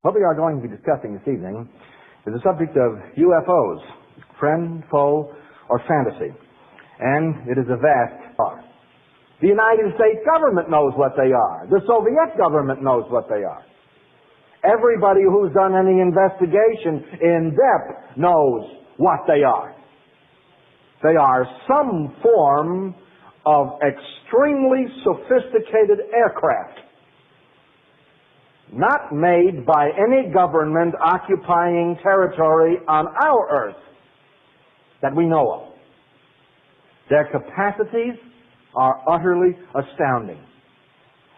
What we are going to be discussing this evening is the subject of UFOs, friend, foe, or fantasy. And it is a vast art. The United States government knows what they are. The Soviet government knows what they are. Everybody who's done any investigation in depth knows what they are. They are some form of extremely sophisticated aircraft, not made by any government occupying territory on our earth that we know of. Their capacities are utterly astounding.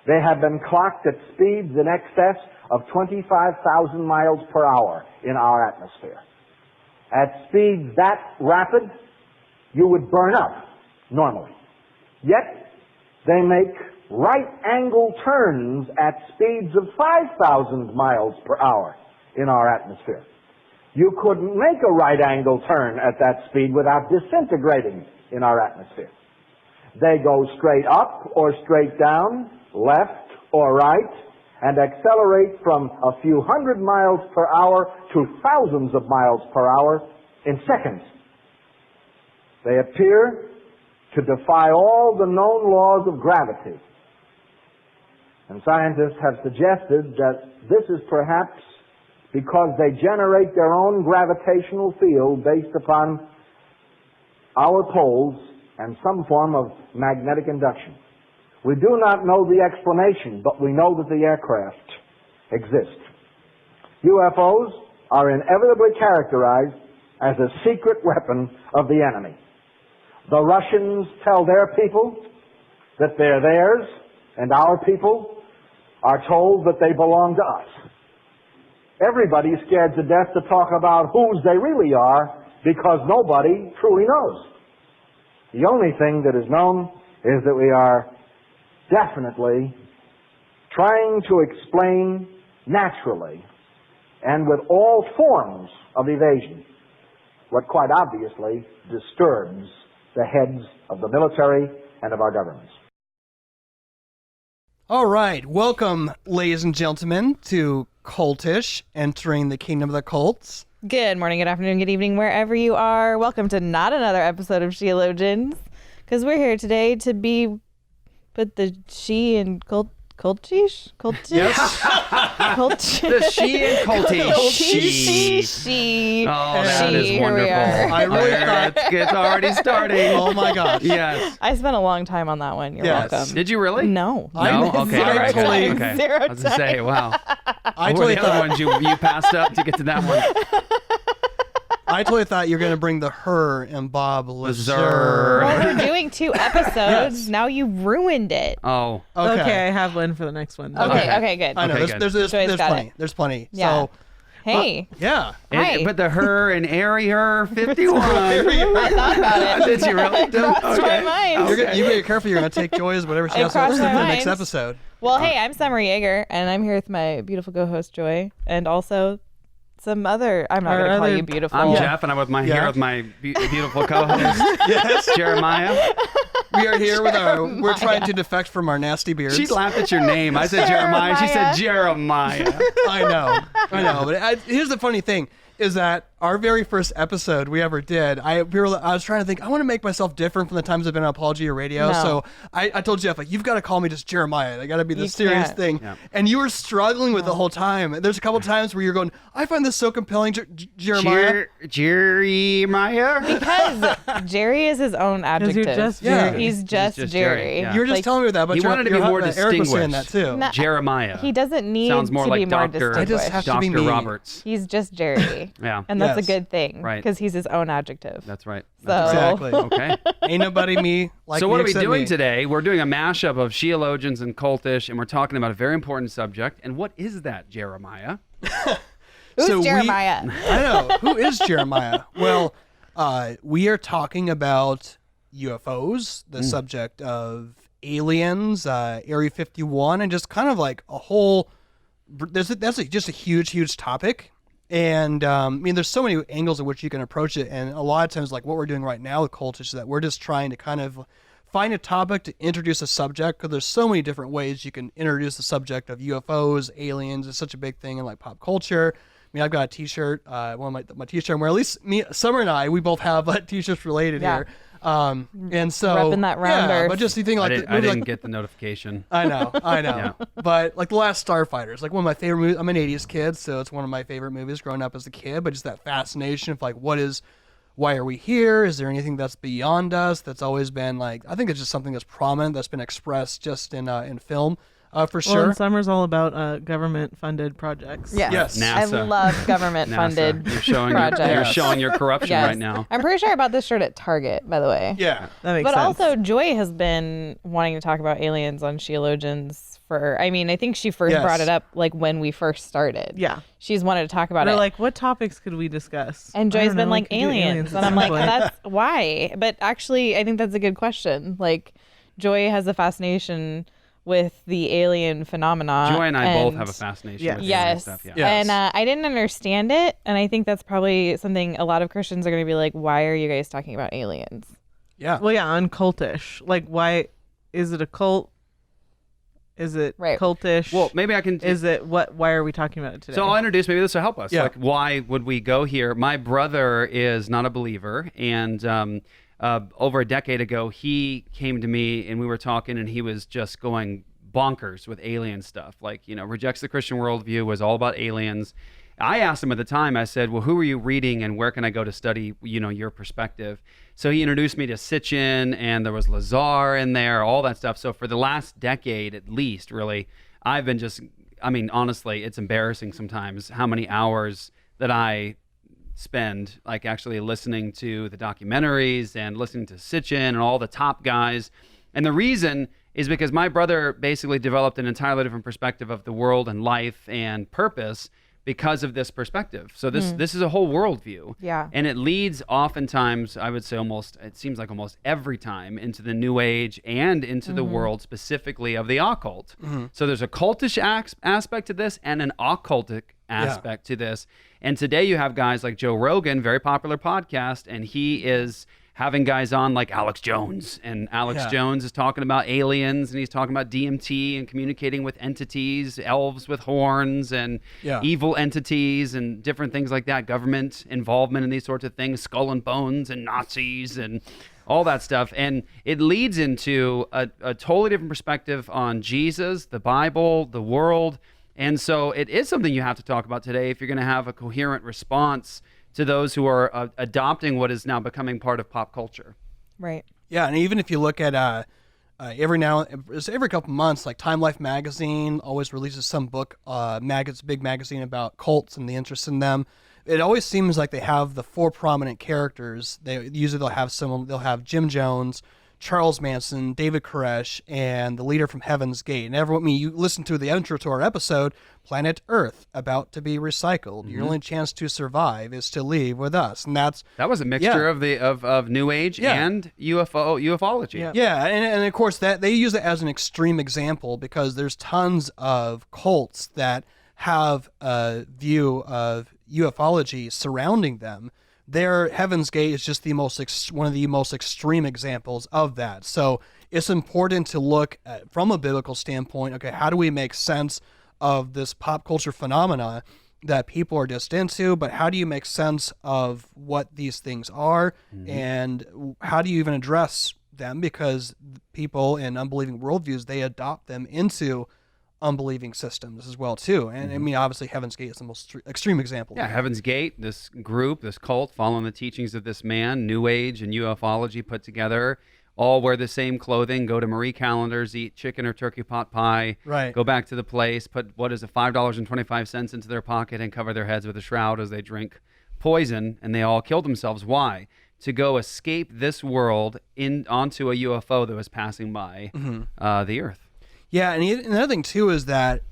They have been clocked at speeds in excess of 25,000 miles per hour in our atmosphere. At speeds that rapid, you would burn up normally. Yet, they make right-angle turns at speeds of 5,000 miles per hour in our atmosphere. You couldn't make a right-angle turn at that speed without disintegrating in our atmosphere. They go straight up or straight down, left or right, and accelerate from a few hundred miles per hour to thousands of miles per hour in seconds. They appear to defy all the known laws of gravity. And scientists have suggested that this is perhaps because they generate their own gravitational field based upon our poles and some form of magnetic induction. We do not know the explanation, but we know that the aircraft exist. UFOs are inevitably characterized as a secret weapon of the enemy. The Russians tell their people that they're theirs, and our people are told that they belong to us. Everybody's scared to death to talk about whose they really are because nobody truly knows. The only thing that is known is that we are definitely trying to explain naturally and with all forms of evasion what quite obviously disturbs the heads of the military and of our governments. All right, welcome, ladies and gentlemen, to Cultish, entering the kingdom of the cults. Good morning, good afternoon, good evening, wherever you are. Welcome to not another episode of Sheologians, because we're here today to put the she in cultish? Yes. The she and cultish. She. Oh, that is wonderful. I really thought it's already starting. Oh my gosh. Yes. I spent a long time on that one. You're welcome. Did you really? No. No? Okay. I All right. totally- Okay. Zero I was going to say, wow. I What were totally the other thought ones you passed up to get to that one? I totally thought you were going to bring the her and Bob Lazar. Lazar. Well, we're doing 2 episodes. Now you ruined it. Oh. Okay, I have one for the next one. Okay, good. I know, Okay, there's Joy's got plenty. it. There's plenty. Yeah. So, Hey. yeah. Hi. But the her and airy her 51. I thought about it. Did you really? Crossed my mind. You better be careful. You're going to take Joy's whatever she It has to for crossed the my next mind. episode. Well, hey, I'm Summer Yeager, and I'm here with my beautiful co-host Joy, and also some other. I'm not going to call you beautiful. I'm Jeff, and I'm with my here with my beautiful co-host, Yes. Jeremiah. We are here with our. We're trying to defect from our nasty beards. She laughed at your name. I said Jeremiah. She said Jeremiah. I know. But here's the funny thing: is that our very first episode we ever did, I was trying to think, I want to make myself different from the times I've been on Apologia Radio. No. So I told Jeff, like, you've got to call me just Jeremiah. I got to be the You serious can't. thing. Yeah. And you were struggling with the whole time. There's a couple times where you're going, I find this so compelling, Jeremiah. Jeremiah? Because Jerry is his own adjective. you're just Yeah. Jerry. He's just just Jerry. Jerry, yeah. You were just Like, telling me that, but He wanted to be more Eric was saying that distinguished. too. No, Jeremiah. He doesn't need Sounds more to like be more Dr. I just have distinguished. to be Dr. me. Roberts. He's just Jerry. Yeah. And that's Yes. a good thing. Right. Because he's his own adjective. That's right. So Exactly. Okay. Ain't nobody me like So me what are we except doing me. today? We're doing a mashup of Sheologians and Cultish, and we're talking about a very important subject. And what is that, Jeremiah? Who's So Jeremiah? I know. Who is Jeremiah? Well, we are talking about UFOs, the subject of aliens, Area 51, and just kind of like a whole. Just a huge topic. And I mean, there's so many angles in which you can approach it, and a lot of times, like what we're doing right now with Cultish, is that we're just trying to kind of find a topic to introduce a subject, because there's so many different ways you can introduce the subject of UFOs, aliens. It's such a big thing in like pop culture. I mean, I've got a T-shirt, one of my T-shirt, where at least me, Summer, and I, we both have T-shirts related here. And so repping that round earth. but just you think like I didn't get the notification. I know. Yeah. But like The Last Starfighter is like one of my favorite movies. I'm an 80s kid, so it's one of my favorite movies growing up as a kid. But just that fascination of like, why are we here? Is there anything that's beyond us? That's always been like, I think it's just something that's prominent, that's been expressed just in film. For sure. Well, and Summer's all about government-funded projects. Yes. NASA. I love government-funded projects. You're showing your corruption Yes. right now. I'm pretty sure I bought this shirt at Target, by the way. Yeah. That makes But sense. also, Joy has been wanting to talk about aliens on Sheologians I think she first brought it up like when we first started. Yeah. She's wanted to talk about They're it. like, what topics could we discuss? And I Joy's don't been know, we like, could do aliens. at And I'm some like, point. that's why. But actually, I think that's a good question. Like, Joy has a fascination with the alien phenomena. Joy and I both have a fascination with alien Yes. stuff. Yeah. Yes. And I didn't understand it. And I think that's probably something a lot of Christians are going to be like, why are you guys talking about aliens? Yeah. Well, yeah, on cultish. Like, why is it a cult? Is it Right. cultish? Well, maybe I can. Is it what? Why are we talking about it today? So I'll introduce. Maybe this will help us. Yeah. Like, why would we go here? My brother is not a believer, and over a decade ago, he came to me and we were talking, and he was just going bonkers with alien stuff. Like, rejects the Christian worldview, was all about aliens. I asked him at the time, I said, well, who are you reading and where can I go to study, your perspective? So he introduced me to Sitchin, and there was Lazar in there, all that stuff. So for the last decade, at least, really, I've been honestly, it's embarrassing sometimes how many hours that I spend like actually listening to the documentaries and listening to Sitchin and all the top guys. And the reason is because my brother basically developed an entirely different perspective of the world and life and purpose because of this perspective. So this is a whole worldview. Yeah. And it leads oftentimes, I would say it seems like almost every time, into the New Age and into the world specifically of the occult. So there's a cultish aspect to this and an occultic aspect to this. And today you have guys like Joe Rogan, very popular podcast, and he is having guys on like Alex Jones, and Alex Jones is talking about aliens, and he's talking about DMT and communicating with entities, elves with horns, and evil entities and different things like that, government involvement in these sorts of things, skull and bones and Nazis and all that stuff. And it leads into a totally different perspective on Jesus, the Bible, the world. And so it is something you have to talk about today if you're going to have a coherent response to those who are adopting what is now becoming part of pop culture. Right. Yeah, and even if you look at every couple months, like Time Life magazine always releases some book, big magazine about cults and the interest in them. It always seems like they have the four prominent characters. They'll have Jim Jones, Charles Manson, David Koresh, and the leader from Heaven's Gate. And you listen to the intro to our episode, Planet Earth, about to be recycled. Your only chance to survive is to leave with us. And that was a mixture of New Age and ufology. Yeah, and of course that they use it as an extreme example because there's tons of cults that have a view of ufology surrounding them. Their Heaven's Gate is just one of the most extreme examples of that. So it's important to look at, from a biblical standpoint, okay, how do we make sense of this pop culture phenomena that people are just into, but how do you make sense of what these things are, and how do you even address them? Because people in unbelieving worldviews, they adopt them into unbelieving systems as well too. And I mean, obviously Heaven's Gate is the most extreme example. Yeah, Heaven's Gate, this group, this cult following the teachings of this man, New Age and ufology put together, all wear the same clothing, go to Marie Callender's, eat chicken or turkey pot pie, go back to the place, put $5.25 into their pocket and cover their heads with a shroud as they drink poison, and they all kill themselves. Why? To go escape this world onto a UFO that was passing by the Earth. Yeah, and another thing too is that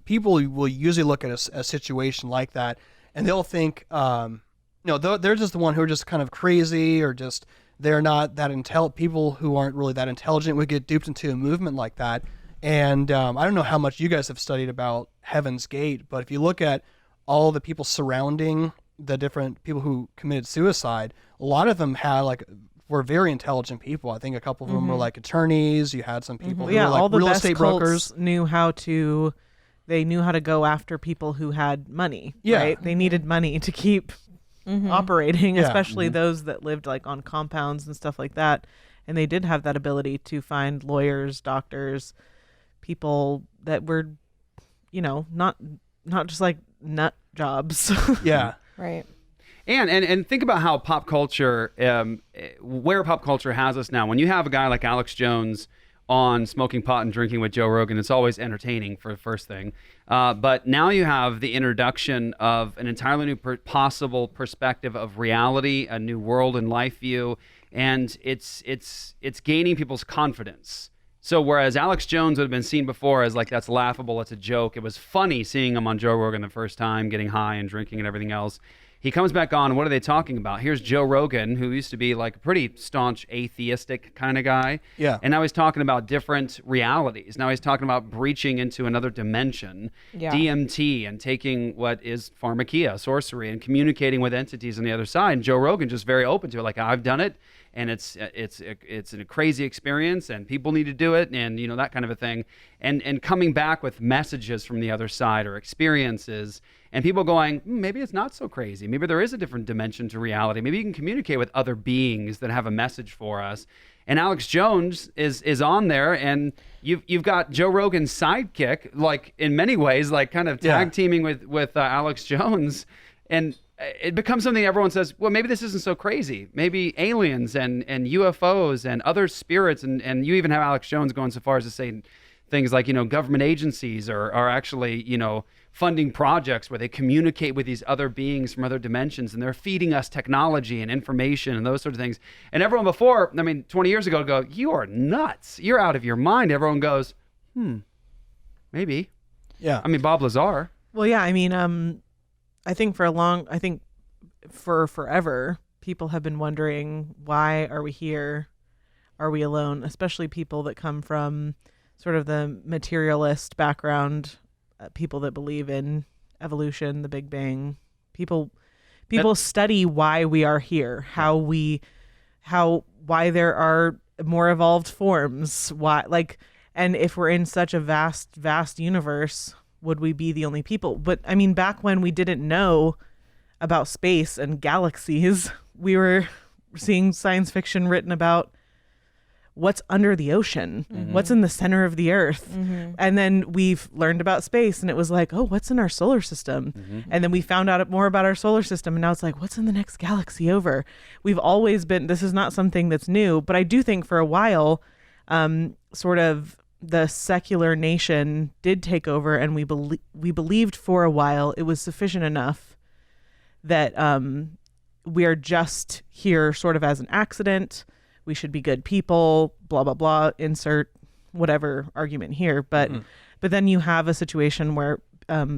people will usually look at a situation like that, and they'll think, they're just the one who are just kind of crazy, or just they're not that intelligent. People who aren't really that intelligent would get duped into a movement like that. And I don't know how much you guys have studied about Heaven's Gate, but if you look at all the people surrounding the different people who committed suicide, a lot of them had like were very intelligent people. I think a couple of them were like attorneys. You had some people who Yeah, were like all the real best estate cults brokers. knew how to go after people who had money. Yeah. Right? They needed money to keep operating, Yeah. especially those that lived like on compounds and stuff like that. And they did have that ability to find lawyers, doctors, people that were, not just like nut jobs. Yeah. Right. And think about how pop culture, where pop culture has us now. When you have a guy like Alex Jones on smoking pot and drinking with Joe Rogan, it's always entertaining for the first thing. But now you have the introduction of an entirely new possible perspective of reality, a new world and life view, and it's gaining people's confidence. So whereas Alex Jones would have been seen before as like, that's laughable, it's a joke, it was funny seeing him on Joe Rogan the first time, getting high and drinking and everything else. He comes back on, and what are they talking about? Here's Joe Rogan, who used to be like a pretty staunch atheistic kind of guy. Yeah. And now he's talking about different realities. Now he's talking about breaching into another dimension, Yeah. DMT, and taking what is Pharmakeia, sorcery, and communicating with entities on the other side. And Joe Rogan just very open to it, like, I've done it, and it's a crazy experience, and people need to do it, and that kind of a thing. And coming back with messages from the other side or experiences. And people going, maybe it's not so crazy. Maybe there is a different dimension to reality. Maybe you can communicate with other beings that have a message for us. And Alex Jones is on there, and you've got Joe Rogan's sidekick, like in many ways, like kind of tag teaming with Alex Jones, and it becomes something everyone says, well, maybe this isn't so crazy. Maybe aliens and UFOs and other spirits, and you even have Alex Jones going so far as to say things like, government agencies are actually, funding projects where they communicate with these other beings from other dimensions, and they're feeding us technology and information and those sort of things. And everyone before, 20 years ago, go, you are nuts. You're out of your mind. Everyone goes, maybe. Yeah. Bob Lazar. Well, yeah, I think for forever, people have been wondering, why are we here? Are we alone? Especially people that come from sort of the materialist background, people that believe in evolution, the Big Bang. People study why we are here, why there are more evolved forms, and if we're in such a vast universe, would we be the only people? But back when we didn't know about space and galaxies, we were seeing science fiction written about what's under the ocean, what's in the center of the earth. And then we've learned about space, and it was like, oh, what's in our solar system? And then we found out more about our solar system, and now it's like, what's in the next galaxy over? We've always been, this is not something that's new, but I do think for a while, sort of the secular nation did take over, and we believed for a while it was sufficient enough that we are just here sort of as an accident. We should be good people, blah, blah, blah, insert whatever argument here. But then you have a situation where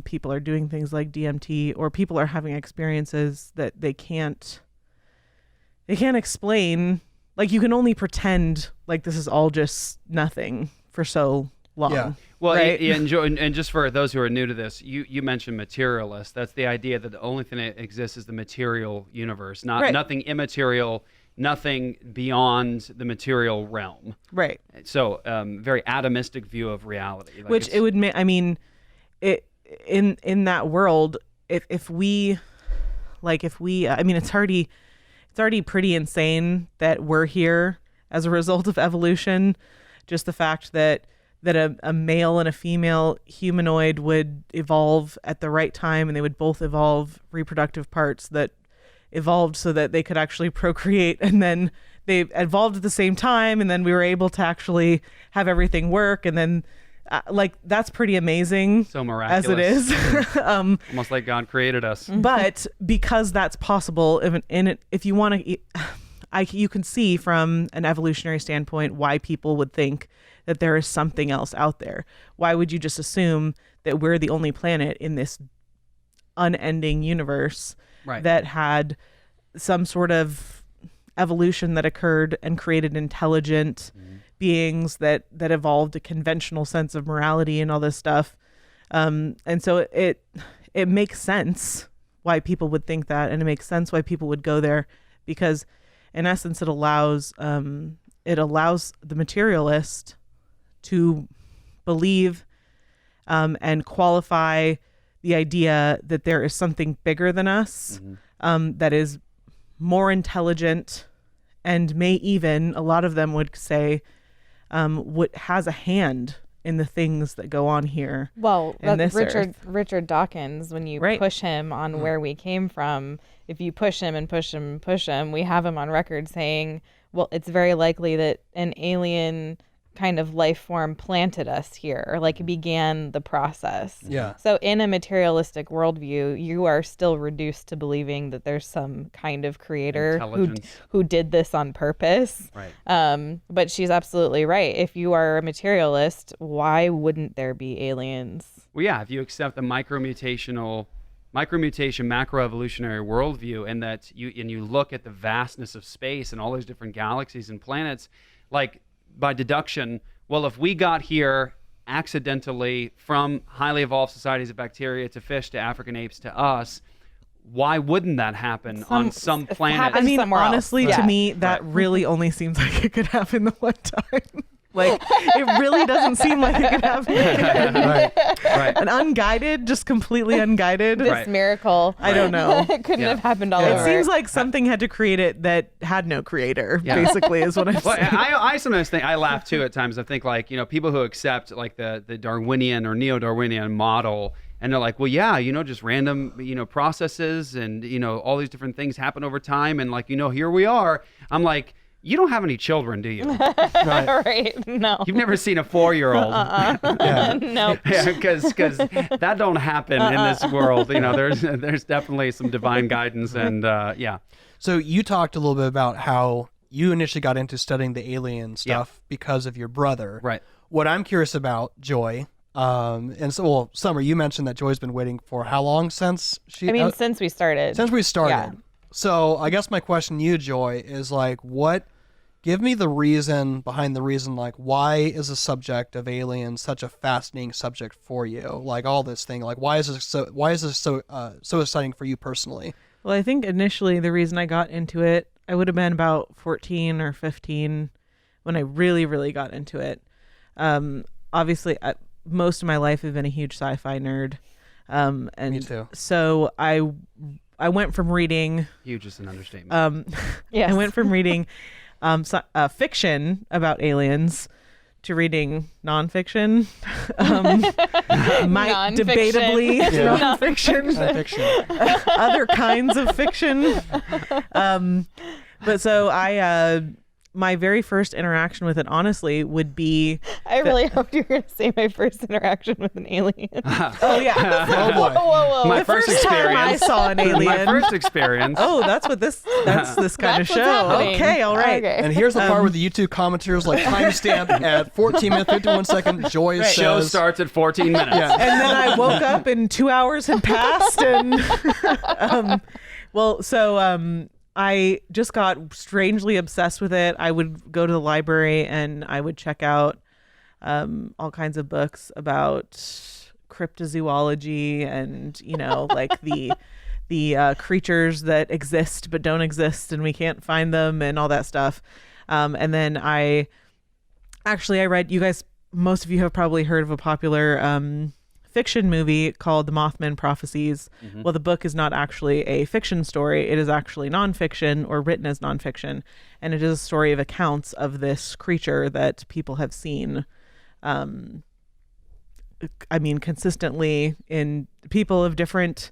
people are doing things like DMT, or people are having experiences that they can't explain. Like, you can only pretend like this is all just nothing for so long. Yeah. Well, right? and just for those who are new to this, you mentioned materialist. That's the idea that the only thing that exists is the material universe, nothing immaterial, nothing beyond the material realm. Right. So, very atomistic view of reality. Like, Which it would make, in that world, if we, it's already pretty insane that we're here as a result of evolution. Just the fact that a male and a female humanoid would evolve at the right time, and they would both evolve reproductive parts that evolved so that they could actually procreate, and then they evolved at the same time, and then we were able to actually have everything work, and then that's pretty amazing. So miraculous. As it is. Almost like God created us. But because that's possible, if you want to, you can see from an evolutionary standpoint why people would think that there is something else out there. Why would you just assume that we're the only planet in this unending universe that had some sort of evolution that occurred and created intelligent beings that evolved a conventional sense of morality and all this stuff. And so it makes sense why people would think that, and it makes sense why people would go there, because in essence, it allows the materialist to believe and qualify the idea that there is something bigger than us, that is more intelligent, and may even, a lot of them would say, has a hand in the things that go on here. Well, in that's this Richard Dawkins, when you push him on where we came from, if you push him and push him and push him, we have him on record saying, well, it's very likely that an alien kind of life form planted us here, or like began the process. Yeah. So in a materialistic worldview, you are still reduced to believing that there's some kind of creator who did this on purpose. Right. But she's absolutely right. If you are a materialist, why wouldn't there be aliens? Well, yeah, if you accept the micromutation, macroevolutionary worldview, and that you look at the vastness of space and all those different galaxies and planets, like by deduction, well, if we got here accidentally from highly evolved societies of bacteria to fish to African apes to us, why wouldn't that happen on some planet? I mean, honestly, else. to me, that really only seems like it could happen the one time. Like, it really doesn't seem like it could happen again. Right. An unguided, just completely unguided. This miracle. I don't know. It couldn't have happened all It over. seems like something had to create it that had no creator, basically, is what I'm Well, saying. I sometimes think, I laugh too at times. I think, like, people who accept like the Darwinian or neo-Darwinian model, and they're like, well, yeah, just random, processes and, all these different things happen over time. And like, here we are. I'm like, you don't have any children, do you? Right. No. You've never seen a 4-year-old. No. Yeah, because that don't happen in this world. There's definitely some divine guidance, and yeah. So you talked a little bit about how you initially got into studying the alien stuff because of your brother. Right. What I'm curious about, Joy, and so, well, Summer, you mentioned that Joy's been waiting for how long since she? Since we started. Since we started. Yeah. So I guess my question to you, Joy, is like, give me the reason behind the reason, like, why is the subject of aliens such a fascinating subject for you? Like, all this thing, like, why is this so exciting for you personally? Well, I think initially the reason I got into it, I would have been about 14 or 15 when I really, really got into it. Obviously, most of my life I've been a huge sci-fi nerd. And Me too. So I went from reading... Huge is an understatement. Yes. I went from reading fiction about aliens to reading nonfiction. Debatably nonfiction. Other kinds of fiction. But so my very first interaction with it, honestly, would be... I really hoped you were going to say my first interaction with an alien. Oh, yeah. Oh boy. Whoa. My The first first time I experience. saw an alien. My first experience. Oh, that's this kind That's of what's show. happening. Okay, all right. Okay. And here's the part where the YouTube commenters like timestamp at 14 minutes 51 seconds. Joy says, Show starts at 14 minutes. Yeah. And then I woke up and 2 hours had passed, and I just got strangely obsessed with it. I would go to the library and I would check out all kinds of books about cryptozoology and, like the creatures that exist but don't exist and we can't find them and all that stuff. And then I read, you guys, most of you have probably heard of a popular fiction movie called The Mothman Prophecies. Mm-hmm. Well, the book is not actually a fiction story. It is actually nonfiction, or written as nonfiction. And it is a story of accounts of this creature that people have seen. Consistently in people of different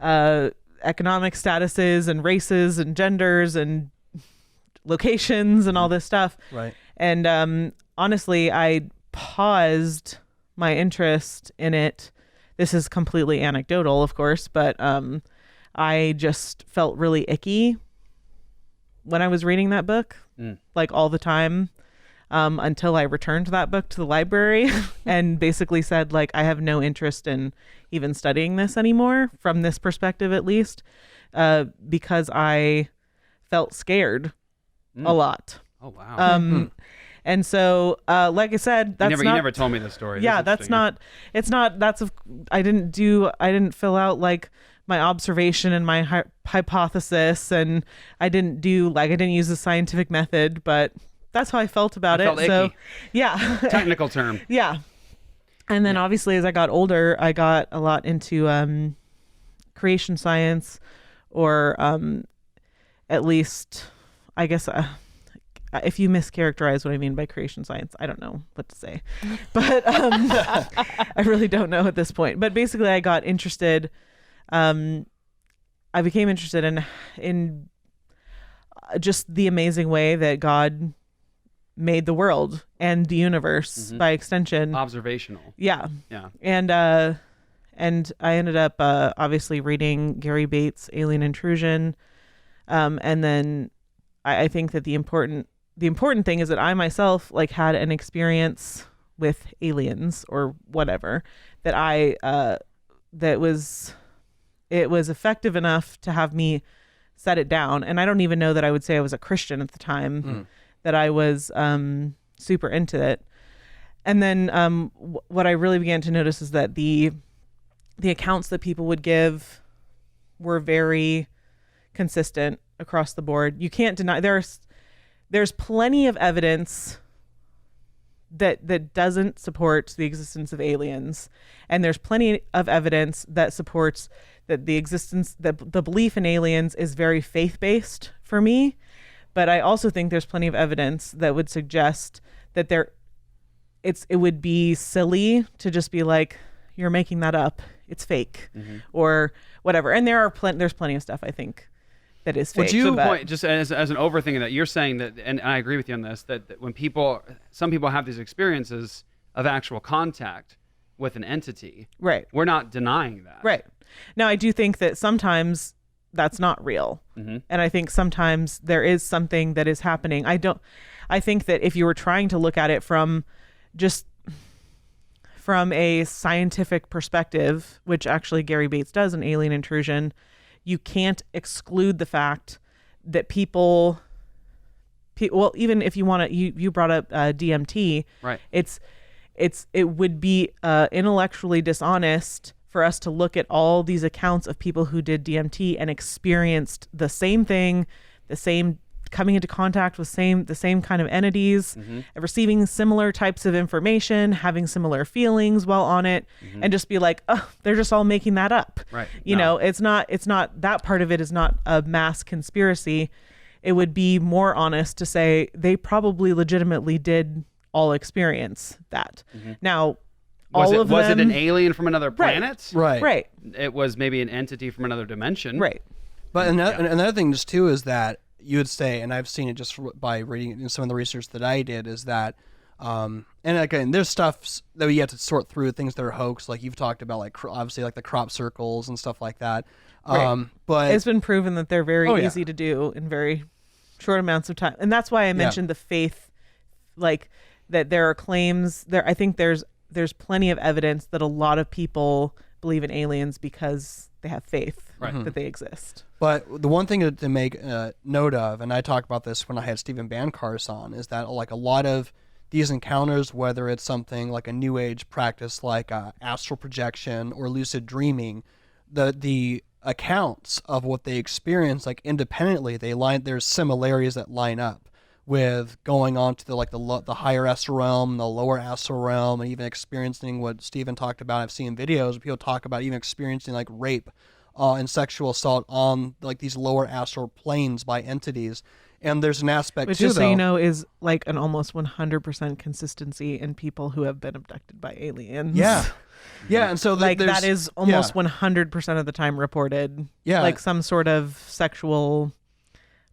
economic statuses and races and genders and locations and all this stuff. Right. And honestly, I paused my interest in it. This is completely anecdotal, of course, but I just felt really icky when I was reading that book, like all the time, until I returned that book to the library and basically said, like, I have no interest in even studying this anymore, from this perspective at least, because I felt scared a lot. Oh, wow. And so, like I said, that's you never told me this story. Yeah, I didn't fill out like observation and my hypothesis, and I didn't use the scientific method, but that's how I felt about it. So, yeah. Technical term. Yeah. And then obviously as I got older, I got a lot into creation science, or at least, I guess, if you mischaracterize what I mean by creation science, I don't know what to say. But I really don't know at this point. But basically I got interested, I became interested in just the amazing way that God made the world and the universe by extension. Observational. Yeah. Yeah. And I ended up obviously reading Gary Bates' Alien Intrusion. And then I think that the important thing is that I myself like had an experience with aliens or whatever that it was effective enough to have me set it down. And I don't even know that I would say I was a Christian at the time, that I was super into it. And then what I really began to notice is that the accounts that people would give were very consistent across the board. You can't deny there's plenty of evidence that doesn't support the existence of aliens, and there's plenty of evidence that supports that the belief in aliens is very faith-based for me. But I also think there's plenty of evidence that would suggest that it would be silly to just be like, you're making that up, it's fake, or whatever. And there's plenty of stuff I think that is fake. Would you point, just as an overthinking, that you're saying that, and I agree with you on this, that when some people have these experiences of actual contact with an entity, right? We're not denying that, right? Now, I do think that sometimes that's not real, and I think sometimes there is something that is happening. I think that if you were trying to look at it from a scientific perspective, which actually Gary Bates does in Alien Intrusion, you can't exclude the fact that people, even if you want to, you brought up DMT, right? It would be intellectually dishonest for us to look at all these accounts of people who did DMT and experienced the same thing, coming into contact with the same kind of entities, receiving similar types of information, having similar feelings while on it, and just be like, oh, they're just all making that up. Right. You know, it's not that part of it is not a mass conspiracy. It would be more honest to say they probably legitimately did all experience that. Now, was it an alien from another planet? Right. It was maybe an entity from another dimension. Right. But another thing just too is that you would say, and I've seen it just by reading some of the research that I did, is that, and again, there's stuff that we have to sort through, things that are hoax, like you've talked about, like obviously like the crop circles and stuff like that. Right. But it's been proven that they're very easy to do in very short amounts of time, and that's why I mentioned the faith, like that there are claims there. I think there's plenty of evidence that a lot of people believe in aliens because they have faith that they exist. But the one thing to make note of, and I talked about this when I had Stephen Bancars on, is that like a lot of these encounters, whether it's something like a new age practice like astral projection or lucid dreaming, the accounts of what they experience, like independently, there's similarities that line up with going on to the higher astral realm, the lower astral realm, and even experiencing what Stephen talked about. I've seen videos where people talk about even experiencing like rape and sexual assault on like these lower astral planes by entities. And there's an aspect which, too, just so you know, is like an almost 100% consistency in people who have been abducted by aliens. Yeah. Yeah, and so like that is almost 100% of the time reported. Yeah, like some sort of sexual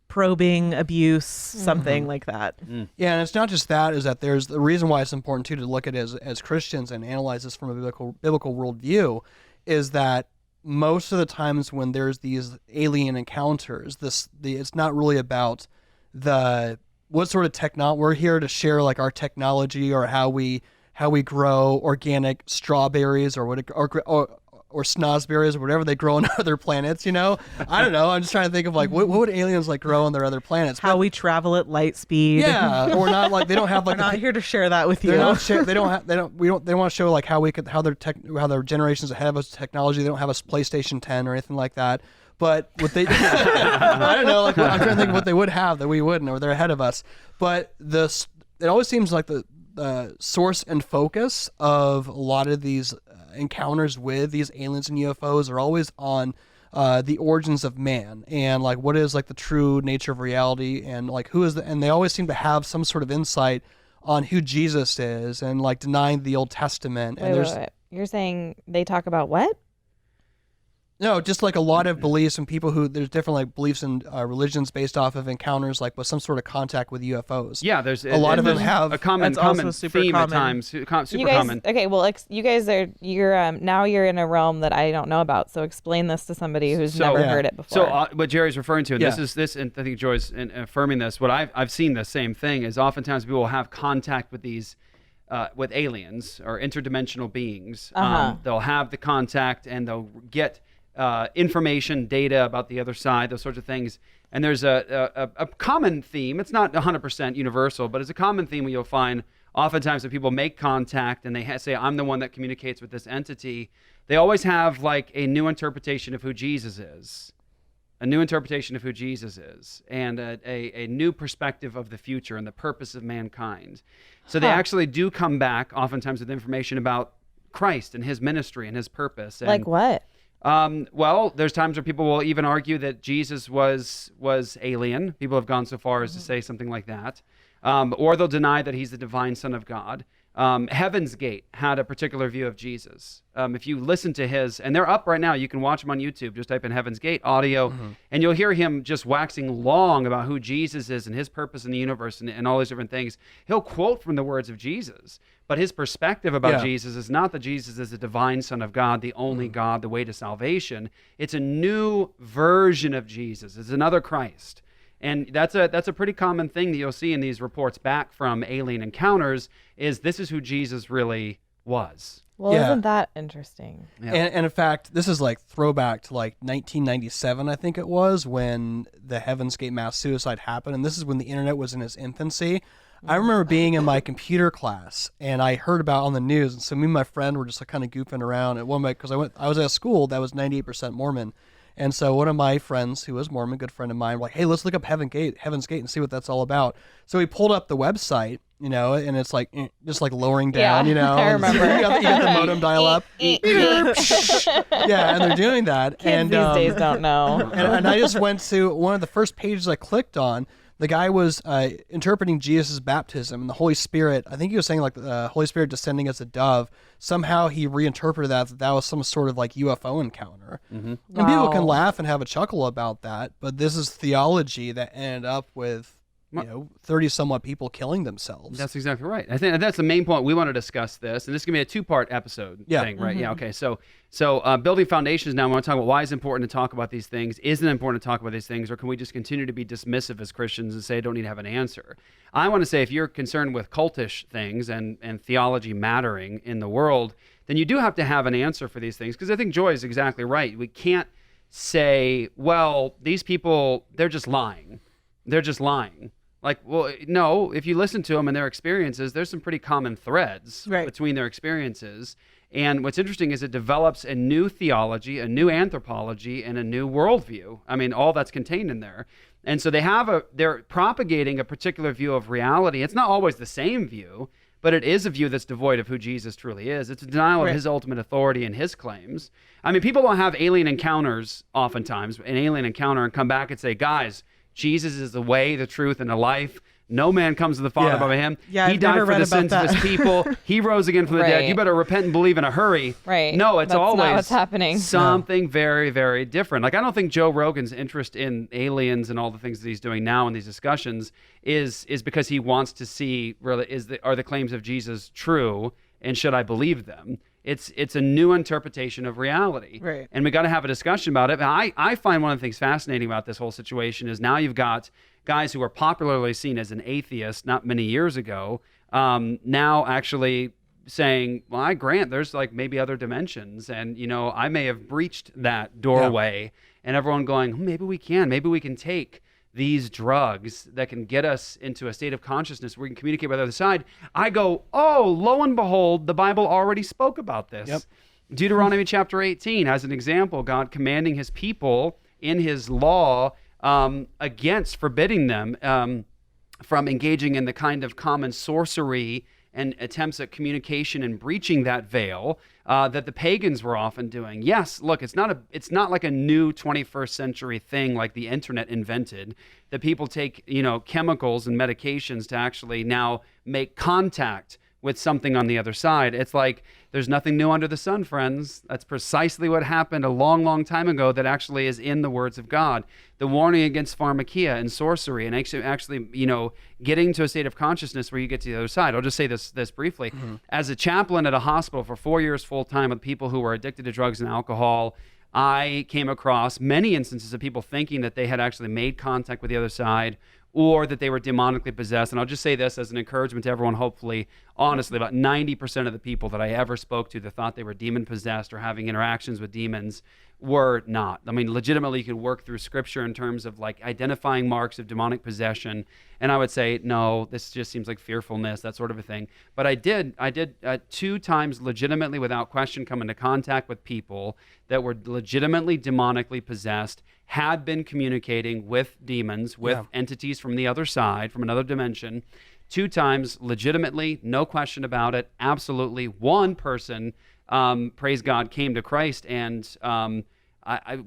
probing, abuse, something like that. Yeah, and it's not just that, is that there's the reason why it's important too to look at it as Christians and analyze this from a biblical worldview, is that most of the times when there's these alien encounters, it's not really about what sort of technology. We're here to share like our technology or how we grow organic strawberries or or snozberries or whatever they grow on other planets, you know? I don't know. I'm just trying to think of like, what would aliens like grow on their other planets? How we travel at light speed. Yeah, or not like, they don't have like, We're not here to share that with you. they want to show like how their generations ahead of us technology. They don't have a PlayStation 10 or anything like that. But what they, I don't know, like I'm trying to think of what they would have that we wouldn't, or they're ahead of us. But it always seems like the source and focus of a lot of these encounters with these aliens and UFOs are always on the origins of man and like what is like the true nature of reality and like and they always seem to have some sort of insight on who Jesus is and like denying the Old Testament. And wait. You're saying they talk about what? No, just like a lot of beliefs and people who there's different like beliefs and religions based off of encounters like with some sort of contact with UFOs. Yeah, there's a lot of them have a common theme at times. Super common. Okay, well, you guys you're now you're in a realm that I don't know about. So explain this to somebody who's never heard it before. So what Jerry's referring to, and and I think Joy's affirming this. What I've seen the same thing is oftentimes people will have contact with these. With aliens or interdimensional beings. They'll have the contact and they'll get information, data about the other side, those sorts of things. And there's a common theme. It's not 100% universal, but it's a common theme where you'll find oftentimes that people make contact and they say, I'm the one that communicates with this entity. They always have like a new interpretation of who Jesus is. A new interpretation of who Jesus is and a new perspective of the future and the purpose of mankind. So they actually do come back oftentimes with information about Christ and his ministry and his purpose. And, like what? Well, there's times where people will even argue that Jesus was alien. People have gone so far as to say something like that. Or they'll deny that he's the divine Son of God. Heaven's Gate had a particular view of Jesus. If you listen to his, and they're up right now, you can watch them on YouTube. Just type in Heaven's Gate audio, and you'll hear him just waxing long about who Jesus is and his purpose in the universe and all these different things. He'll quote from the words of Jesus, but his perspective about Jesus is not that Jesus is the divine Son of God, the only God, the way to salvation. It's a new version of Jesus. It's another Christ. And that's a pretty common thing that you'll see in these reports back from alien encounters is this is who Jesus really was. Well, isn't that interesting? Yeah. And in fact, this is like throwback to like 1997, I think it was, when the Heaven's Gate mass suicide happened. And this is when the internet was in its infancy. I remember being in my computer class and I heard about it on the news. And so me and my friend were just like kind of goofing around at one point because I was at a school that was 98% Mormon. And so one of my friends, who was Mormon, good friend of mine, like, hey, let's look up Heaven's Gate, and see what that's all about. So we pulled up the website, you know, and it's like just like lowering down, you know. I remember. You got the modem dial up. Yeah, and they're doing that. Kids and these days don't know. And I just went to one of the first pages I clicked on. The guy was interpreting Jesus' baptism and the Holy Spirit. I think he was saying like the Holy Spirit descending as a dove. Somehow he reinterpreted that was some sort of like UFO encounter. And people can laugh and have a chuckle about that, but this is theology that ended up with 30-somewhat people killing themselves. That's exactly right. I think that's the main point. We want to discuss this, and this is going to be a two-part episode thing, right? Yeah, okay. So building foundations now, we want to talk about why it's important to talk about these things. Isn't it important to talk about these things, or can we just continue to be dismissive as Christians and say I don't need to have an answer? I want to say if you're concerned with cultish things and theology mattering in the world, then you do have to have an answer for these things, because I think Joy is exactly right. We can't say, well, these people, they're just lying. They're just lying. Like, well, no, if you listen to them and their experiences, there's some pretty common threads between their experiences. And what's interesting is it develops a new theology, a new anthropology, and a new worldview. I mean, all that's contained in there. And so they're propagating a particular view of reality. It's not always the same view, but it is a view that's devoid of who Jesus truly is. It's a denial of his ultimate authority and his claims. I mean, people will have alien encounters oftentimes, an alien encounter, and come back and say, guys, Jesus is the way, the truth, and the life. No man comes to the Father but by him. Yeah, he died for the sins of his people. He rose again from the dead. You better repent and believe in a hurry. Right. No, it's That's always not what's happening. Something very, very different. Like, I don't think Joe Rogan's interest in aliens and all the things that he's doing now in these discussions is because he wants to see, really, are the claims of Jesus true, and should I believe them? It's a new interpretation of reality. Right. And we got to have a discussion about it. I find one of the things fascinating about this whole situation is now you've got guys who were popularly seen as an atheist not many years ago, now actually saying, well, I grant there's like maybe other dimensions, and I may have breached that doorway, and everyone going, maybe we can take these drugs that can get us into a state of consciousness where we can communicate with the other side. I go, oh, lo and behold, the Bible already spoke about this. Yep. Deuteronomy chapter 18 has an example, God commanding his people in his law against forbidding them from engaging in the kind of common sorcery and attempts at communication and breaching that veil that the pagans were often doing. Yes, look, it's not like a new 21st century thing like the internet invented, that people take, chemicals and medications to actually now make contact with something on the other side. It's like there's nothing new under the sun, friends. That's precisely what happened a long, long time ago that actually is in the words of God. The warning against pharmakeia and sorcery and actually, getting to a state of consciousness where you get to the other side. I'll just say this briefly. Mm-hmm. As a chaplain at a hospital for 4 years full time with people who were addicted to drugs and alcohol, I came across many instances of people thinking that they had actually made contact with the other side, or that they were demonically possessed. And I'll just say this as an encouragement to everyone, hopefully, honestly, about 90% of the people that I ever spoke to that thought they were demon-possessed or having interactions with demons were not. I mean, legitimately, you could work through scripture in terms of like identifying marks of demonic possession. And I would say, no, this just seems like fearfulness, that sort of a thing. But I did 2 times legitimately, without question, come into contact with people that were legitimately demonically possessed, had been communicating with demons, with entities from the other side, from another dimension. 2 times, legitimately, no question about it, absolutely. One person, praise God, came to Christ, and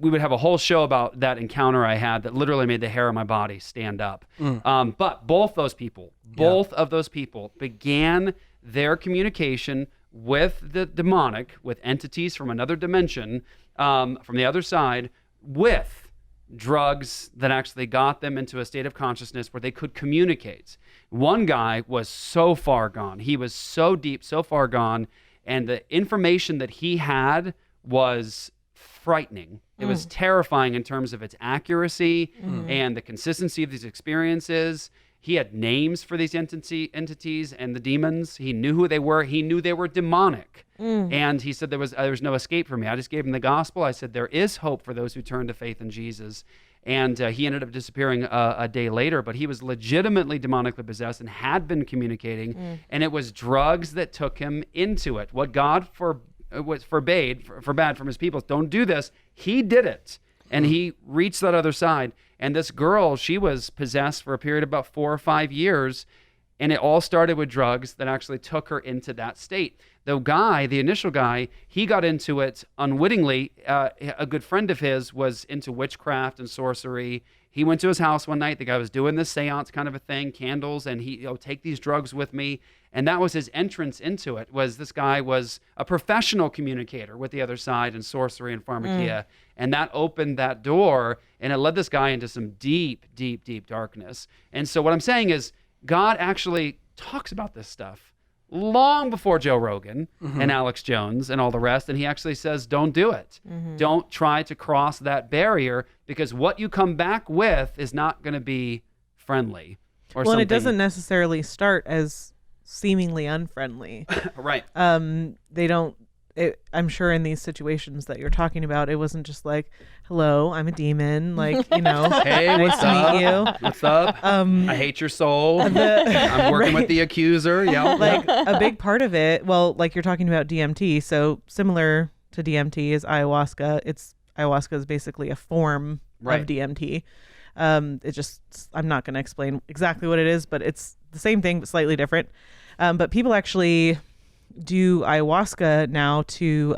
we would have a whole show about that encounter I had that literally made the hair on my body stand up. But both of those people began their communication with the demonic, with entities from another dimension, from the other side, with drugs that actually got them into a state of consciousness where they could communicate. One guy was so far gone. He was so deep, so far gone, and the information that he had was frightening. It was terrifying in terms of its accuracy and the consistency of these experiences. He had names for these entities and the demons. He knew who they were. He knew they were demonic. And he said there was no escape for me. I just gave him the gospel. I said there is hope for those who turn to faith in Jesus. And he ended up disappearing a day later, but he was legitimately demonically possessed and had been communicating. And it was drugs that took him into it. What God forbade from his people, don't do this. He did it. And he reached that other side. And this girl, she was possessed for a period of about 4 or 5 years. And it all started with drugs that actually took her into that state. The initial guy, he got into it unwittingly. A good friend of his was into witchcraft and sorcery. He went to his house one night. The guy was doing this seance kind of a thing, candles, and he, take these drugs with me. And that was his entrance into it, was this guy was a professional communicator with the other side in sorcery and pharmakeia. And that opened that door, and it led this guy into some deep, deep, deep darkness. And so what I'm saying is God actually talks about this stuff long before Joe Rogan and Alex Jones and all the rest. And he actually says, don't do it. Don't try to cross that barrier, because what you come back with is not going to be friendly. Or and it doesn't necessarily start as seemingly unfriendly. Right. They don't, I'm sure in these situations that you're talking about, it wasn't just like, hello, I'm a demon, like, hey, nice what's to meet you. What's up? I hate your soul. I'm working with the accuser. Yeah. Like a big part of it, well, like you're talking about DMT, so similar to DMT is ayahuasca. Ayahuasca is basically a form of DMT. It just, I'm not going to explain exactly what it is, but it's the same thing, but slightly different. But people actually do ayahuasca now to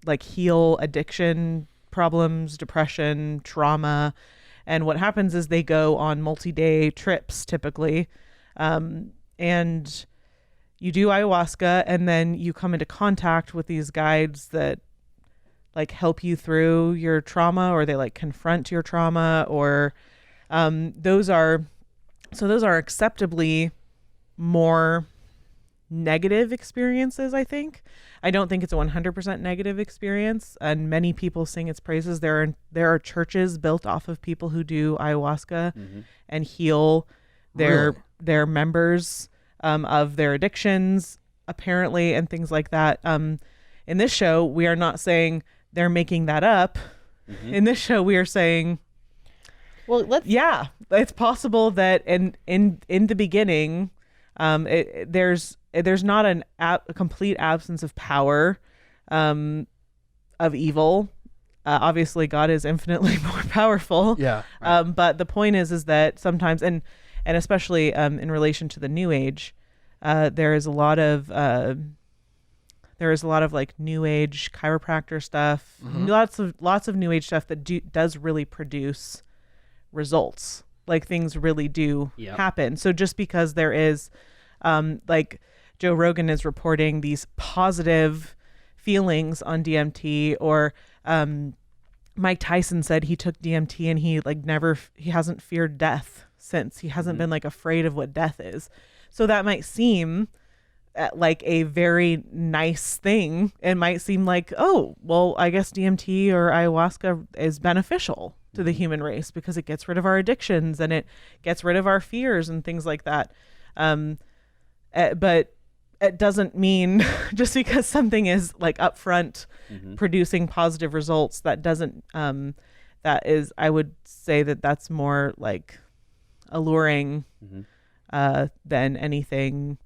like heal addiction problems, depression, trauma. And what happens is they go on multi-day trips typically. And you do ayahuasca, and then you come into contact with these guides that like help you through your trauma, or they like confront your trauma, or those are acceptably more negative experiences, I think. I don't think it's a 100% negative experience, and many people sing its praises. There are churches built off of people who do ayahuasca and heal their members of their addictions. apparently, and things like that. In this show, we are not saying they're making that up. Mm-hmm. In this show, we are saying, well, yeah, it's possible that in the beginning, there's not a complete absence of power, of evil. Obviously, God is infinitely more powerful. Yeah. Right. But the point is that sometimes, and especially in relation to the New Age, there is a lot of like New Age chiropractor stuff, lots of New Age stuff that does really produce results. Like things really do happen. So just because there is, like Joe Rogan is reporting these positive feelings on DMT, or Mike Tyson said he took DMT and he hasn't feared death since. He hasn't been like afraid of what death is. So that might seem like a very nice thing. It might seem like, oh, well, I guess DMT or ayahuasca is beneficial to the human race because it gets rid of our addictions and it gets rid of our fears and things like that. But it doesn't mean just because something is like upfront producing positive results, that doesn't, that is, I would say that that's more like alluring than anything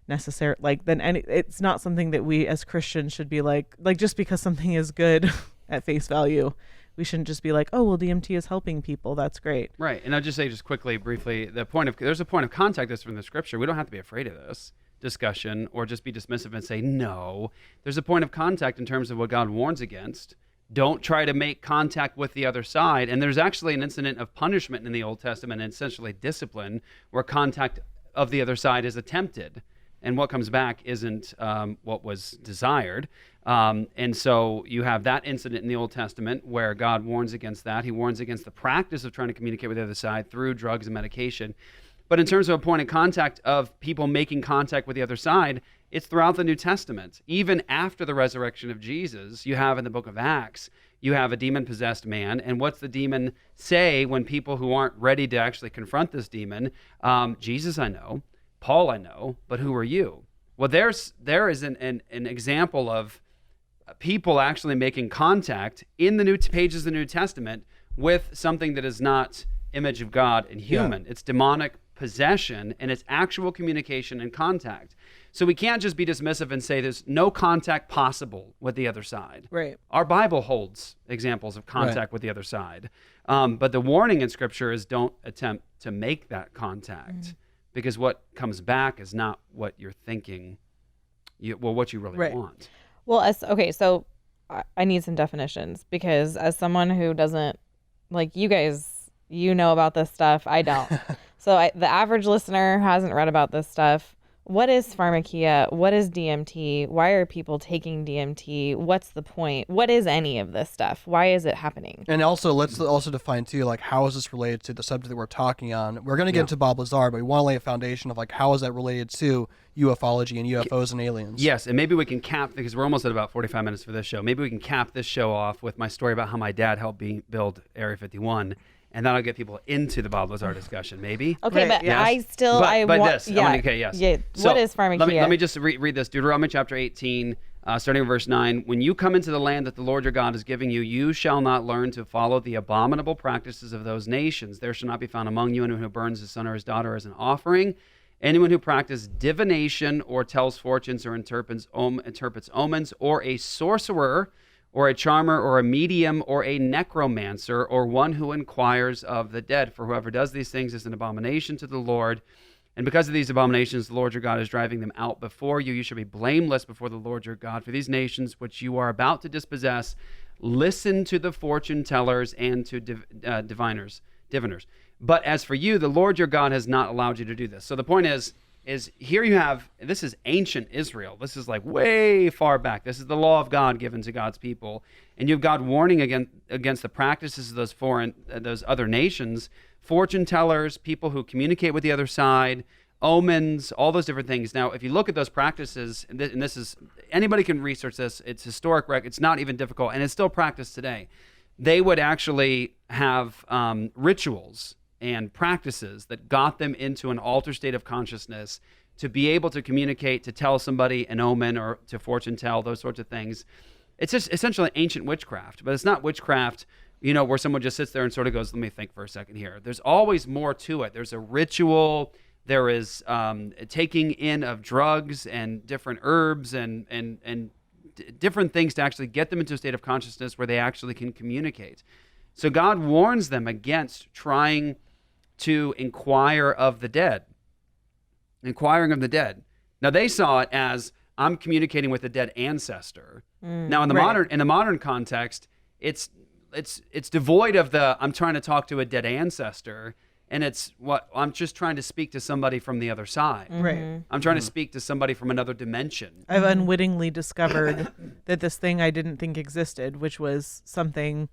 necessary. It's not something that we as Christians should be like just because something is good at face value, we shouldn't just be like, oh, well, DMT is helping people. That's great. Right. And I'll just say briefly, there's a point of contact that's from the scripture. We don't have to be afraid of this discussion or just be dismissive and say no. There's a point of contact in terms of what God warns against. Don't try to make contact with the other side. And there's actually an incident of punishment in the Old Testament, and essentially discipline, where contact of the other side is attempted, and what comes back isn't what was desired. And so you have that incident in the Old Testament where God warns against that. He warns against the practice of trying to communicate with the other side through drugs and medication. But in terms of a point of contact of people making contact with the other side, it's throughout the New Testament. Even after the resurrection of Jesus, you have in the book of Acts, you have a demon-possessed man. And what's the demon say when people who aren't ready to actually confront this demon? Jesus I know, Paul I know, but who are you? Well, there is an example of people actually making contact in the new pages of the New Testament with something that is not image of God and human. Yeah. It's demonic possession, and it's actual communication and contact. So we can't just be dismissive and say there's no contact possible with the other side. Right. Our Bible holds examples of contact with the other side. But the warning in Scripture is don't attempt to make that contact, because what comes back is not what you're thinking, what you really want. Well, so I need some definitions, because as someone who doesn't, like you guys, know about this stuff, I don't. So the average listener hasn't read about this stuff. What is Pharmakeia? What is DMT? Why are people taking DMT? What's the point? What is any of this stuff? Why is it happening? And also, let's also define too, like, how is this related to the subject that we're talking on? We're going to get into Bob Lazar, but we want to lay a foundation of like, how is that related to ufology and UFOs and aliens? Yes, and maybe we can cap, because we're almost at about 45 minutes for this show. Maybe we can cap this show off with my story about how my dad helped build Area 51. And that'll get people into the Bob Lazar discussion, maybe. Okay, but yes. I still, but I want, this, yeah. Yes. Yeah. So what is Pharmakeia? Let me just read this. Deuteronomy chapter 18, starting in verse 9. When you come into the land that the Lord your God is giving you, you shall not learn to follow the abominable practices of those nations. There shall not be found among you anyone who burns his son or his daughter as an offering, anyone who practices divination or tells fortunes or interprets omens, or a sorcerer, or a charmer, or a medium, or a necromancer, or one who inquires of the dead. For whoever does these things is an abomination to the Lord. And because of these abominations, the Lord your God is driving them out before you. You shall be blameless before the Lord your God. For these nations which you are about to dispossess, listen to the fortune tellers and to diviners. But as for you, the Lord your God has not allowed you to do this. So the point is here you have, this is ancient Israel. This is like way far back. This is the law of God given to God's people. And you have God warning against the practices of those other nations, fortune tellers, people who communicate with the other side, omens, all those different things. Now, if you look at those practices, and this is, anybody can research this, it's historic record, it's not even difficult, and it's still practiced today. They would actually have rituals and practices that got them into an altered state of consciousness to be able to communicate, to tell somebody an omen or to fortune tell, those sorts of things. It's just essentially ancient witchcraft, but it's not witchcraft, where someone just sits there and sort of goes, let me think for a second here. There's always more to it. There's a ritual. There is taking in of drugs and different herbs and different things to actually get them into a state of consciousness where they actually can communicate. So God warns them against trying to inquire of the dead. Inquiring of the dead. Now they saw it as, I'm communicating with a dead ancestor. Now in the modern context, it's devoid of the I'm trying to talk to a dead ancestor, and it's what I'm just trying to speak to somebody from the other side. Right. I'm trying to speak to somebody from another dimension. I've unwittingly discovered that this thing I didn't think existed, which was something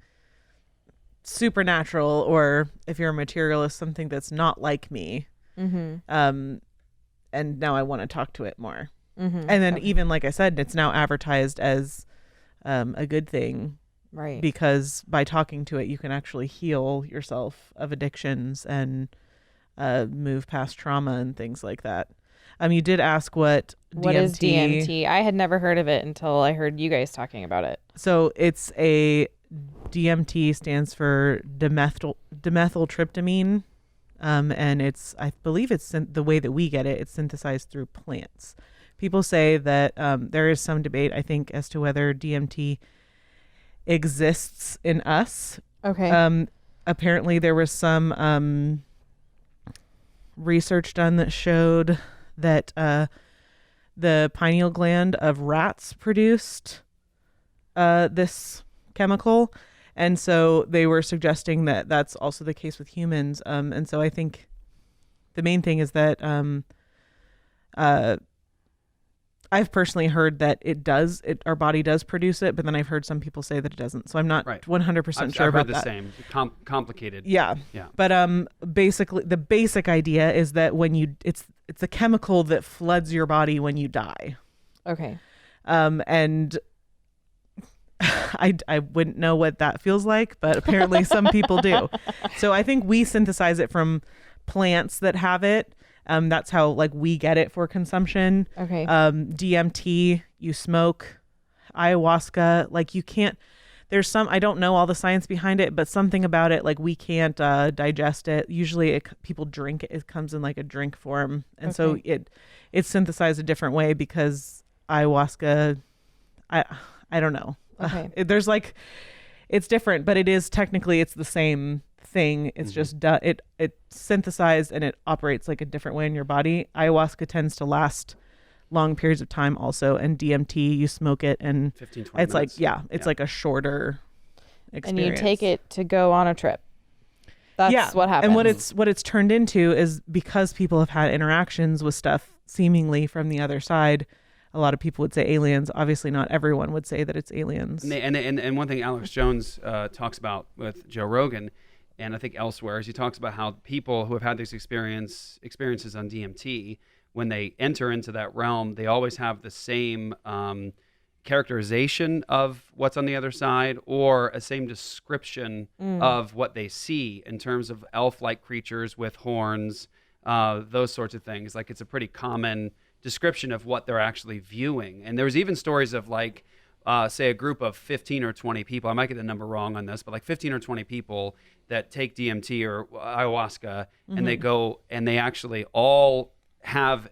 supernatural, or if you're a materialist, something that's not like me. And now I want to talk to it more. And then even like I said, it's now advertised as a good thing. Right. Because by talking to it, you can actually heal yourself of addictions and move past trauma and things like that. You did ask what is DMT? I had never heard of it until I heard you guys talking about it. So it's DMT stands for dimethyltryptamine. And I believe it's the way that we get it, it's synthesized through plants. People say that there is some debate, I think, as to whether DMT exists in us. Okay. Apparently there was some research done that showed that the pineal gland of rats produced this chemical, and so they were suggesting that that's also the case with humans. And so I think the main thing is that I've personally heard that our body does produce it, but then I've heard some people say that it doesn't. So I'm not 100% sure I've about heard the that. same. Complicated. Yeah. But basically, the basic idea is that when it's a chemical that floods your body when you die. Okay. And I wouldn't know what that feels like, but apparently some people do. So I think we synthesize it from plants that have it. That's how we get it for consumption. Okay. DMT, you smoke. Ayahuasca, you can't. There's some, I don't know all the science behind it, but something about it, we can't digest it. Usually people drink it. It comes in a drink form. And so it's synthesized a different way because ayahuasca, I don't know. Okay. There's it's different, but it's the same thing. It's just done. It synthesized and it operates a different way in your body. Ayahuasca tends to last long periods of time also, and DMT, you smoke it and 15, 20 it's minutes. It's a shorter experience. And you take it to go on a trip. That's what happens. And what it's turned into is, because people have had interactions with stuff seemingly from the other side, a lot of people would say aliens. Obviously, not everyone would say that it's aliens. And one thing Alex Jones talks about with Joe Rogan, and I think elsewhere, is he talks about how people who have had these experiences on DMT, when they enter into that realm, they always have the same characterization of what's on the other side, or a same description of what they see in terms of elf-like creatures with horns, those sorts of things. It's a pretty common description of what they're actually viewing. And there's even stories of say a group of 15 or 20 people, I might get the number wrong on this, but 15 or 20 people that take DMT or ayahuasca, and they go and they actually all have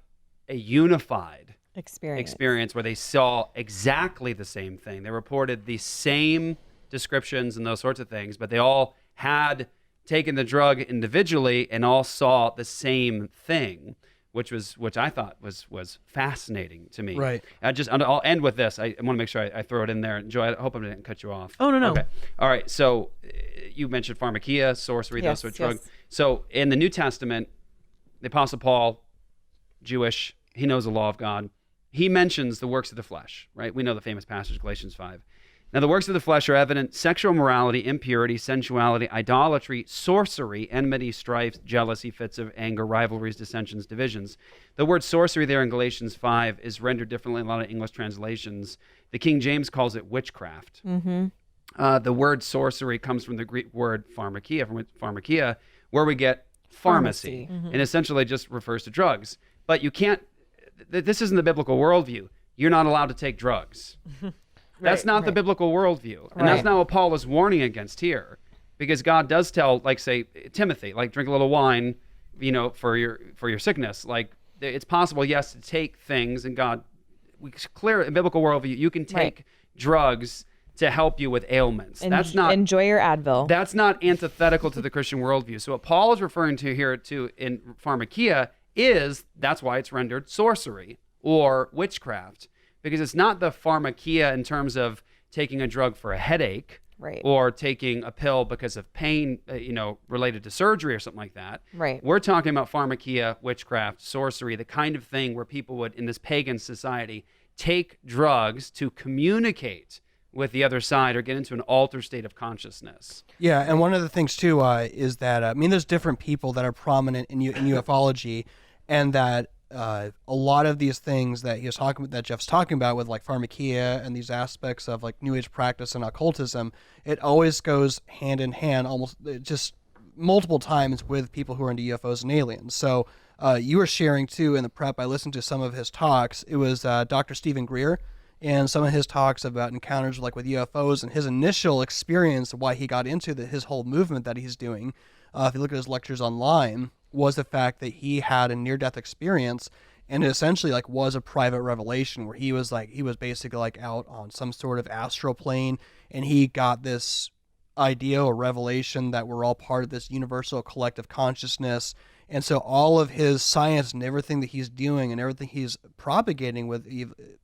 a unified experience where they saw exactly the same thing. They reported the same descriptions and those sorts of things, but they all had taken the drug individually and all saw the same thing, which I thought was fascinating to me. Right. I'll end with this. I want to make sure I throw it in there. Joe, I hope I didn't cut you off. Oh, no. Okay. All right. So you mentioned Pharmakeia, sorcery, those sorts of drugs. Yes. So in the New Testament, the Apostle Paul, Jewish, he knows the law of God. He mentions the works of the flesh, right? We know the famous passage, Galatians 5. Now, the works of the flesh are evident: sexual immorality, impurity, sensuality, idolatry, sorcery, enmity, strife, jealousy, fits of anger, rivalries, dissensions, divisions. The word sorcery there in Galatians 5 is rendered differently in a lot of English translations. The King James calls it witchcraft. The word sorcery comes from the Greek word pharmakeia, where we get pharmacy. And essentially just refers to drugs. But you can't this isn't the biblical worldview. You're not allowed to take drugs. That's not the biblical worldview. And that's not what Paul is warning against here. Because God does tell, like, say, Timothy, like, drink a little wine, for your sickness. Like, it's possible, yes, to take things, and God, clear in biblical worldview, you can take drugs to help you with ailments. That's not enjoy your Advil. That's not antithetical to the Christian worldview. So what Paul is referring to here in Pharmakeia that's why it's rendered sorcery or witchcraft, because it's not the Pharmakeia in terms of taking a drug for a headache. Right. Or taking a pill because of pain, related to surgery or something like that. Right. We're talking about pharmakeia, witchcraft, sorcery, the kind of thing where people would, in this pagan society, take drugs to communicate with the other side or get into an altered state of consciousness. Yeah, and one of the things too is that there's different people that are prominent in ufology, and that a lot of these things that Jeff's talking about with like pharmakeia and these aspects of like New Age practice and occultism, it always goes hand in hand, almost just multiple times, with people who are into UFOs and aliens. So you were sharing too in the prep. I listened to some of his talks. It was Dr. Stephen Greer, and some of his talks about encounters like with UFOs and his initial experience of why he got into his whole movement that he's doing. If you look at his lectures online, was the fact that he had a near-death experience, and it essentially like was a private revelation where he was basically like out on some sort of astral plane, and he got this idea or revelation that we're all part of this universal collective consciousness. And so all of his science and everything that he's doing and everything he's propagating with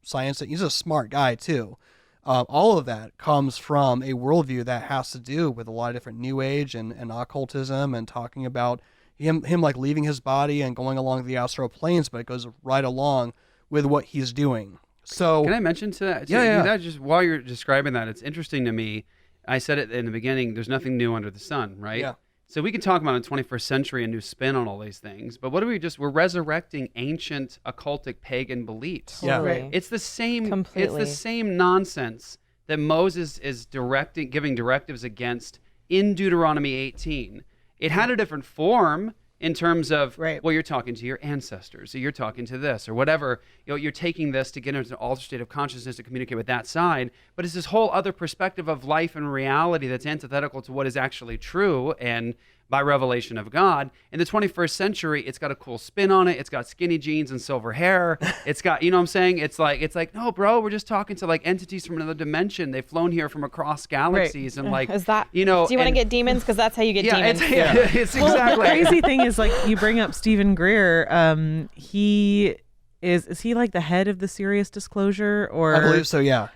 science, he's a smart guy too. All of that comes from a worldview that has to do with a lot of different New Age and occultism, and talking about him like leaving his body and going along the astral planes, but it goes right along with what he's doing. So can I mention to that? Yeah. That just while you're describing that, it's interesting to me. I said it in the beginning. There's nothing new under the sun, right? Yeah. So we can talk about the 21st century, a new spin on all these things, but what do we're resurrecting ancient occultic pagan beliefs. Yeah. Totally. It's the same. Completely. It's the same nonsense that Moses is giving directives against in Deuteronomy 18. It had a different form in terms of, well, you're talking to your ancestors, or you're talking to this, or whatever. You're taking this to get into an altered state of consciousness to communicate with that side. But it's this whole other perspective of life and reality that's antithetical to what is actually true and by revelation of God. In the 21st century, it's got a cool spin on it. It's got skinny jeans and silver hair. It's got, you know what I'm saying? It's like, no, bro, we're just talking to like entities from another dimension. They've flown here from across galaxies, and like, is that, do you want to get demons? Because that's how you get demons. It's exactly. Well, the crazy thing is, like, you bring up Stephen Greer. He is he like the head of the Serious Disclosure, or I believe so, yeah.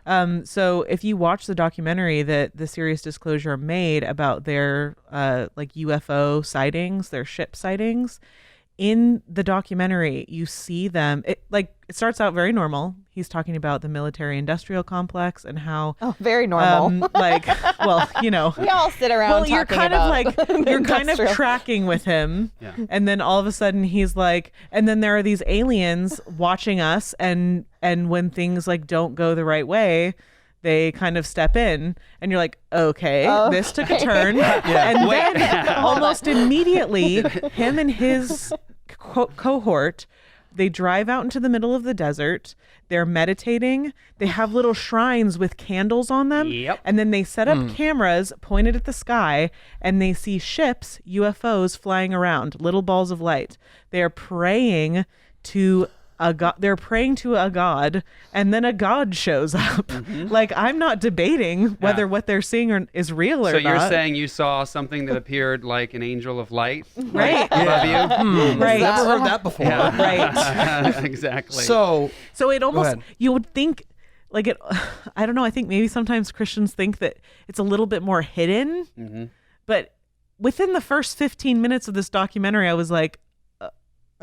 So if you watch the documentary that the Serious Disclosure made about their like UFO sightings, their ship sightings, in the documentary you see them, it starts out very normal. He's talking about the military-industrial complex and how very normal. Well, you know, we all sit around. Well, you're kind of like you're kind of industrial. tracking with him, and then all of a sudden he's like, and then there are these aliens watching us, and when things like don't go the right way, they kind of step in, and you're like, okay, this took a turn. And then almost immediately, him and his cohort, they drive out into the middle of the desert. They're meditating. They have little shrines with candles on them. Yep. And then they set up cameras pointed at the sky, and they see ships, UFOs flying around, little balls of light. They are praying to a god. They're praying to a god, and then a god shows up. Like, I'm not debating whether what they're seeing is real or not. So you're saying you saw something that appeared like an angel of light, right? Above you? Right. Never heard that before. Right. Exactly. So it almost, ahead. you would think, like, it, I don't know, I think maybe sometimes Christians think that it's a little bit more hidden, but within the first 15 minutes of this documentary, I was like,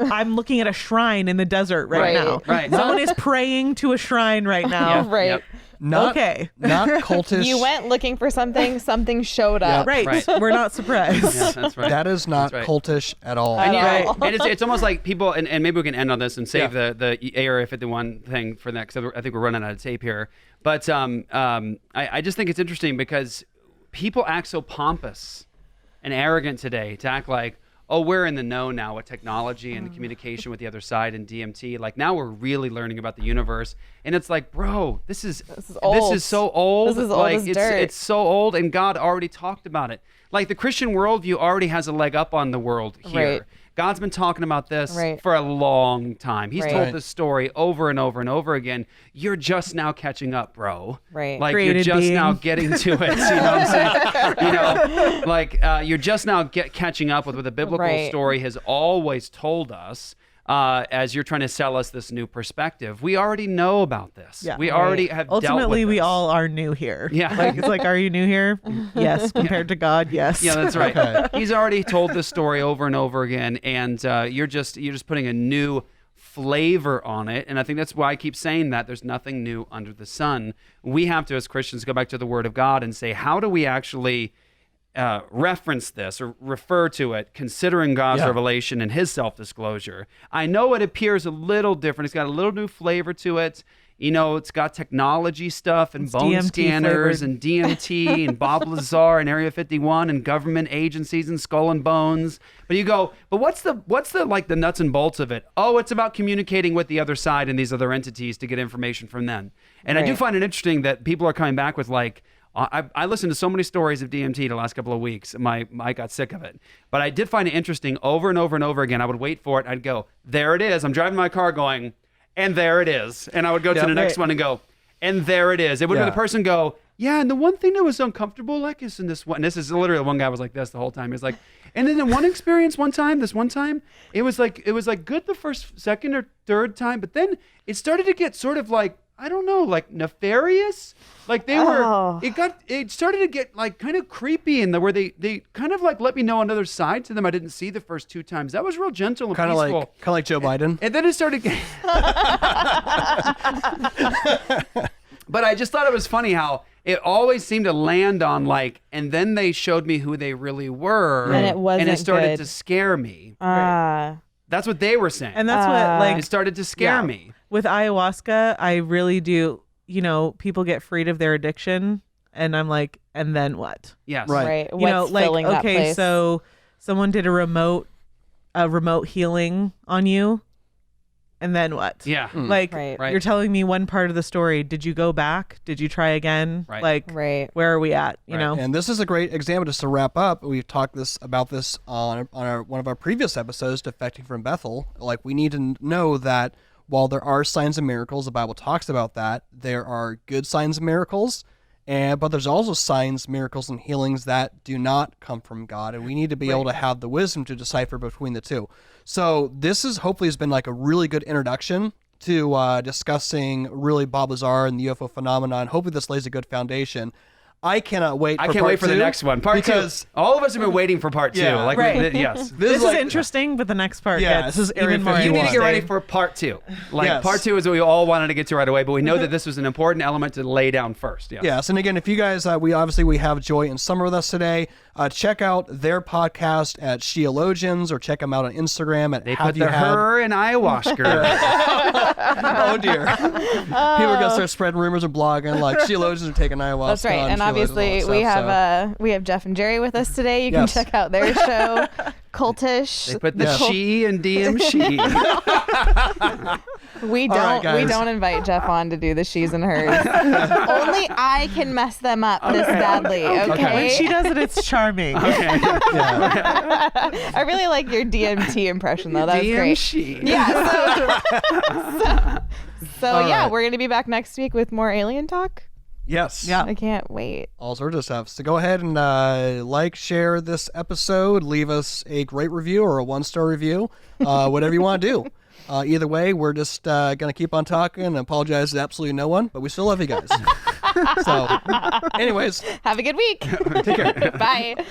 I'm looking at a shrine in the desert right now. Right. Someone is praying to a shrine right now. Right. Yep. not cultish. You went looking for something. Something showed up. Right. We're not surprised. Yeah, that's right. That is not That's right. cultish at all. And, All. and it's almost like people, and maybe we can end on this and save the Area 51 thing for that, because I think we're running out of tape here. But I just think it's interesting because people act so pompous and arrogant today to act like, oh, we're in the know now with technology and communication with the other side and DMT. Like now we're really learning about the universe. And it's like, bro, this is old. This is so old. This is old like as dirt. it's so old, and God already talked about it. Like the Christian worldview already has a leg up on the world here. Right. God's been talking about this Right. for a long time. He's Right. told Right. this story over and over and over again. You're just now catching up, bro. Right. Like Created you're just being. now getting to it. You know what I'm saying? You know, like you're just now catching up with what the biblical Right. story has always told us. As you're trying to sell us this new perspective, we already know about this. Yeah. We Right. already have dealt Ultimately, with we this. all are new here. Yeah. Like it's like, are you new here? Yes. Compared to God, yes. Yeah, that's right. Okay. He's already told this story over and over again, and you're just putting a new flavor on it. And I think that's why I keep saying that there's nothing new under the sun. We have to, as Christians, go back to the Word of God and say, how do we actually reference this or refer to it, considering God's Yeah. revelation and His self-disclosure? I know it appears a little different. It's got a little new flavor to it. You know, it's got technology stuff and It's bone DMT scanners flavored. and DMT and Bob Lazar and Area 51 and government agencies and Skull and Bones. But you go, but what's the like the nuts and bolts of it? Oh, it's about communicating with the other side and these other entities to get information from them. And I do Right. find it interesting that people are coming back with like, I listened to so many stories of DMT the last couple of weeks. I got sick of it. But I did find it interesting over and over and over again. I would wait for it. I'd go, there it is. I'm driving my car going, and there it is. And I would go to Yeah, the next right. one and go, and there it is. It would be Yeah. the person go, yeah, and the one thing that was uncomfortable, like, is in this one. And this is literally one guy was like this the whole time. He's like, and then in one experience, this one time, it was like good the first, second, or third time, but then it started to get sort of like, I don't know, like nefarious. Like they Oh. were, it started to get like kind of creepy in the where they kind of like let me know another side to them I didn't see the first two times. That was real gentle and Kind of peaceful. like Joe Biden. And then it started. But I just thought it was funny how it always seemed to land on like, and then they showed me who they really were, And it wasn't and it started good. to scare me. Ah. That's what they were saying. And that's what like it started to scare yeah. me. with ayahuasca, I really do. You know, people get freed of their addiction, and I'm like, and then what? Yes. Right. Right. You know, What's like filling that okay, place? so someone did a remote healing on you, and then what? Yeah. Like Right. Right. you're telling me one part of the story. Did you go back? Did you try again? Right. Like Right. where are we at? You Right. know? And this is a great example just to wrap up. We've talked about this on one of our previous episodes, Defecting from Bethel. Like we need to know that while there are signs and miracles, the Bible talks about that. There are good signs and miracles, but there's also signs, miracles, and healings that do not come from God, and we need to be able to have the wisdom to decipher between the two. So this is hopefully has been like a really good introduction to discussing really Bob Lazar and the UFO phenomenon. Hopefully this lays a good foundation. I cannot wait. I for can't part wait for the two, next one. Part because two. All of us have been waiting for part two. Yeah. Like, Right. yes. This is like- interesting, but the next part Yeah, gets this is Area even more 51. You need to get ready interesting. for part two. Like Yes. part two is what we all wanted to get to right away, but we know that this was an important element to lay down first. Yes. Yes, and again, if you guys, we have Joy and Summer with us today. Check out their podcast at Sheologians, or check them out on Instagram at They Have put You the Had. her in ayahuasca. Oh dear, people are gonna start spreading rumors and blogging like Sheologians are taking ayahuasca. That's right. And Sheologians obviously and all we that stuff, have we have Jeff and Jerry with us today. You can Yes. check out their show, Cultish. They put the Yeah. she and DM she. We All right, don't guys. invite Jeff on to do the she's and hers. Only I can mess them up this badly. Okay. When she does it, it's charming. yeah. I really like your DMT impression though. That was DM great. she. Yeah. So All yeah, right. we're gonna be back next week with more alien talk. Yes. Yeah. I can't wait. All sorts of stuff. So go ahead and like, share this episode, leave us a great review or a 1-star review, whatever you want to do. Either way, we're just going to keep on talking and apologize to absolutely no one, but we still love you guys. So, anyways, Have a good week. take care. Bye.